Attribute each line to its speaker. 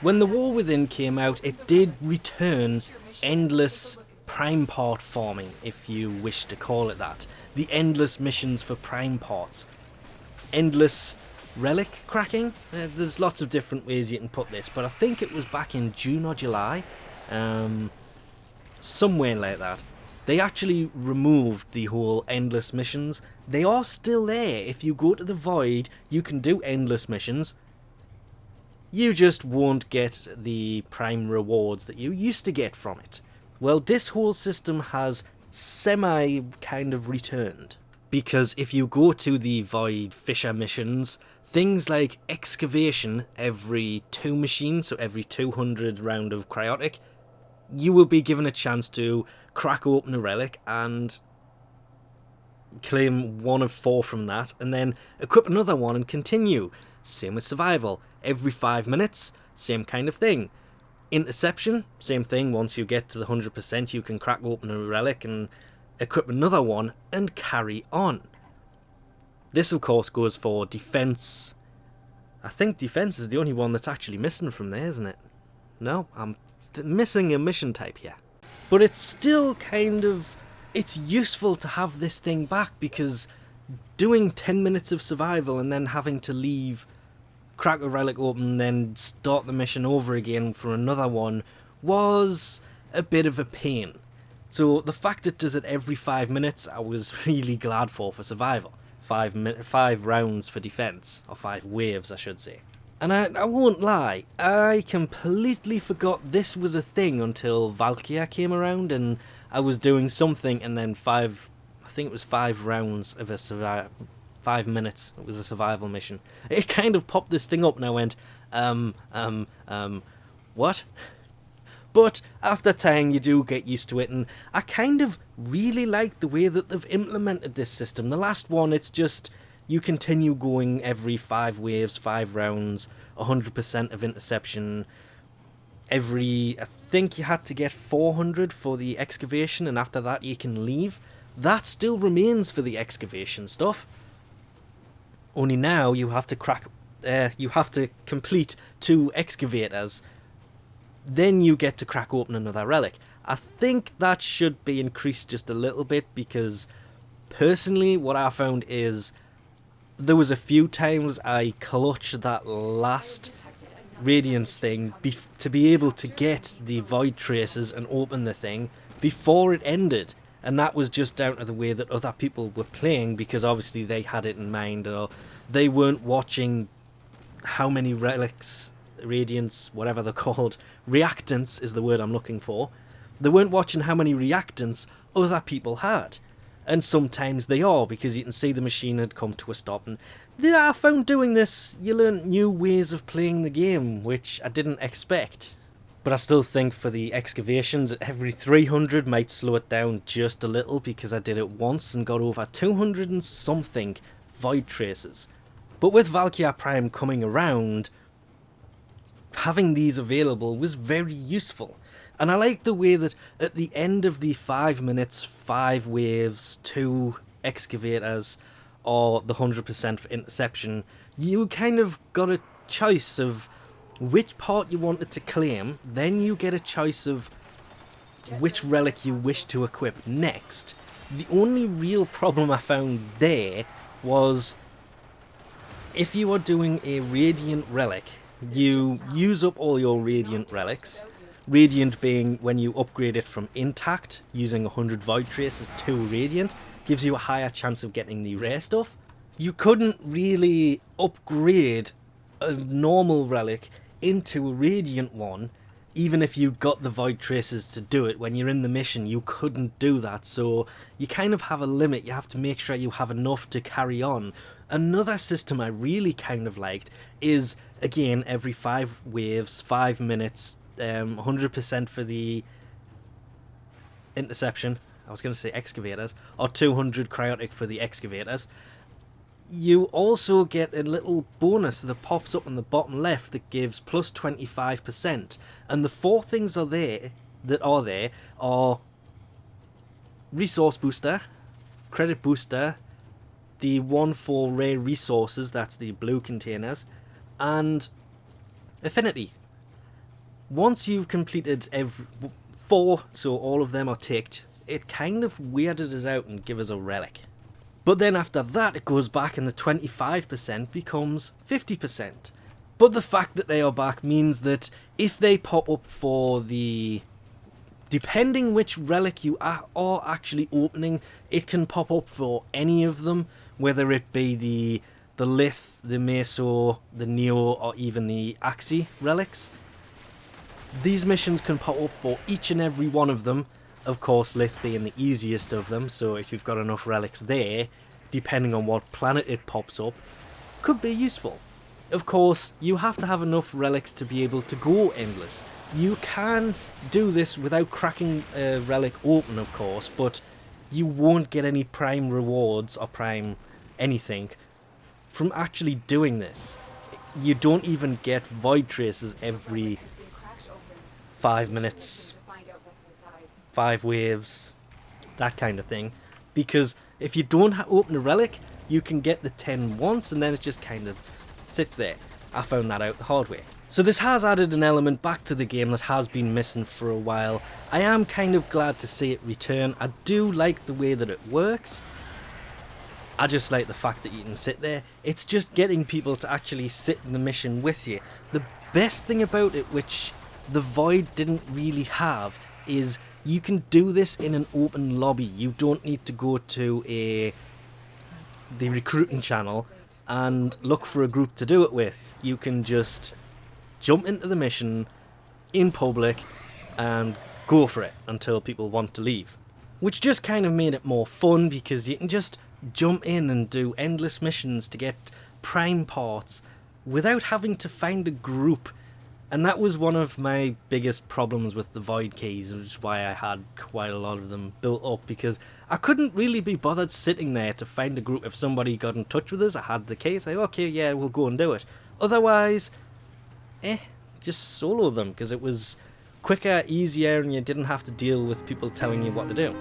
Speaker 1: When the War Within came out, it did return endless prime part farming, if you wish to call it that. The endless missions for prime parts. Endless relic cracking. There's lots of different ways you can put this, but I think it was back in June or July. Somewhere like that. They actually removed the whole endless missions. They are still there. If you go to the Void, you can do endless missions. You just won't get the prime rewards that you used to get from it. Well, this whole system has semi kind of returned. Because if you go to the Void Fissure missions, things like excavation every 2 machines, so every 200 round of cryotic, you will be given a chance to crack open a relic and claim 1 of 4 from that, and then equip another one and continue. Same with survival. Every 5 minutes, same kind of thing. Interception, same thing. Once you get to the 100%, you can crack open a relic and equip another one and carry on. This, of course, goes for defense. I think defense is the only one that's actually missing from there, isn't it? No, I'm missing a mission type here. But it's still kind of... it's useful to have this thing back, because doing 10 minutes of survival and then having to leave, crack a relic open, then start the mission over again for another one was a bit of a pain. So the fact it does it every 5 minutes, I was really glad for survival. 5 rounds for defense, or 5 waves I should say. And I won't lie, I completely forgot this was a thing until Valkyria came around and I was doing something, and then I think it was 5 rounds of a 5 minutes, it was a survival mission. It kind of popped this thing up and I went, what? But after time you do get used to it, and I kind of really like the way that they've implemented this system. The last one, it's just, you continue going every 5 waves, 5 rounds, 100% of interception. I think you had to get 400 for the excavation, and after that you can leave. That still remains for the excavation stuff. Only now you have to complete 2 excavators. Then you get to crack open another relic. I think that should be increased just a little bit, because personally what I found is there was a few times I clutched that last radiance thing to be able to get the void traces and open the thing before it ended, and that was just down to the way that other people were playing, because obviously they had it in mind, or they weren't watching how many relics, radiance, whatever they're called, reactants is the word I'm looking for. They weren't watching how many reactants other people had. And sometimes they are, because you can see the machine had come to a stop. And I found doing this, you learn new ways of playing the game, which I didn't expect. But I still think for the excavations, every 300 might slow it down just a little, because I did it once and got over 200 and something void traces. But with Valkyria Prime coming around, having these available was very useful. And I like the way that at the end of the 5 minutes, 5 waves, 2 excavators, or the 100% for interception, you kind of got a choice of which part you wanted to claim. Then you get a choice of which relic you wish to equip next. The only real problem I found there was, if you are doing a radiant relic, you use up all your radiant relics. Radiant being when you upgrade it from intact, using 100 void traces to radiant, gives you a higher chance of getting the rare stuff. You couldn't really upgrade a normal relic into a radiant one, even if you got the void traces to do it. When you're in the mission, you couldn't do that, so you kind of have a limit. You have to make sure you have enough to carry on. Another system I really kind of liked is, again, every 5 waves, 5 minutes, 100% for the interception, I was going to say excavators, or 200 cryotic for the excavators. You also get a little bonus that pops up on the bottom left that gives plus 25%, and the 4 things that are there are resource booster, credit booster, the one for rare resources, that's the blue containers, and affinity. Once you've completed 4, so all of them are ticked, it kind of weirded us out and give us a relic. But then after that it goes back and the 25% becomes 50%. But the fact that they are back means that if they pop up for the... depending which relic you are actually opening, it can pop up for any of them, whether it be the Lith, the Meso, the Neo, or even the Axi relics. These missions can pop up for each and every one of them, of course Lith being the easiest of them, so if you've got enough relics there, depending on what planet it pops up, could be useful. Of course, you have to have enough relics to be able to go endless. You can do this without cracking a relic open, of course, but you won't get any prime rewards or prime anything from actually doing this. You don't even get void traces every 5 minutes, 5 waves, that kind of thing, because if you don't open a relic, you can get the 10 once and then it just kind of sits there. I found that out the hard way. So this has added an element back to the game that has been missing for a while. I am kind of glad to see it return. I do like the way that it works. I just like the fact that you can sit there. It's just getting people to actually sit in the mission with you. The best thing about it, which the Void didn't really have, is you can do this in an open lobby. You don't need to go to the recruiting channel and look for a group to do it with. You can just jump into the mission in public and go for it until people want to leave. Which just kind of made it more fun, because you can just jump in and do endless missions to get prime parts without having to find a group. And that was one of my biggest problems with the Void keys, which is why I had quite a lot of them built up, because I couldn't really be bothered sitting there to find a group. If somebody got in touch with us, I had the key, say, okay, yeah, we'll go and do it. Otherwise, just solo them, because it was quicker, easier, and you didn't have to deal with people telling you what to do.